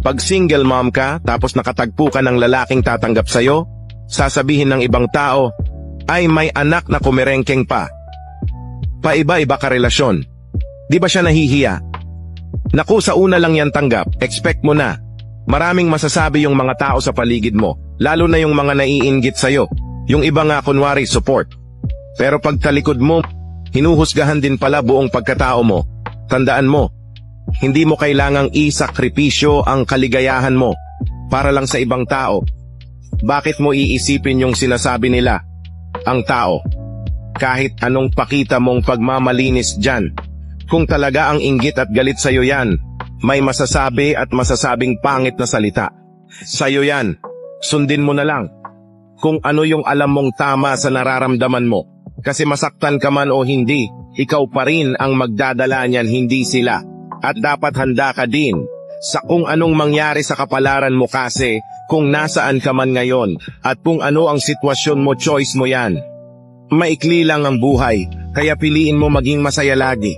Pag single mom ka, tapos nakatagpo ka ng lalaking tatanggap sa'yo, sasabihin ng ibang tao, ay may anak na kumerengkeng pa. Paiba-iba ka relasyon. Di ba siya nahihiya? Naku, sa una lang yan tanggap, expect mo na. Maraming masasabi yung mga tao sa paligid mo, lalo na yung mga naiinggit sa'yo. Yung iba nga kunwari support. Pero pag talikod mo, hinuhusgahan din pala buong pagkatao mo. Tandaan mo, hindi mo kailangang isakripisyo ang kaligayahan mo para lang sa ibang tao. Bakit mo iisipin yung sinasabi nila? Ang tao. Kahit anong pakita mong pagmamalinis dyan, kung talaga ang inggit at galit sa'yo yan, may masasabi at masasabing pangit na salita. Sa'yo yan, sundin mo na lang. Kung ano yung alam mong tama sa nararamdaman mo. Kasi masaktan ka man o hindi, ikaw pa rin ang magdadala niyan, hindi sila. At dapat handa ka din sa kung anong mangyari sa kapalaran mo kasi kung nasaan ka man ngayon at kung ano ang sitwasyon mo, choice mo yan. Maikli lang ang buhay, kaya piliin mo maging masaya lagi.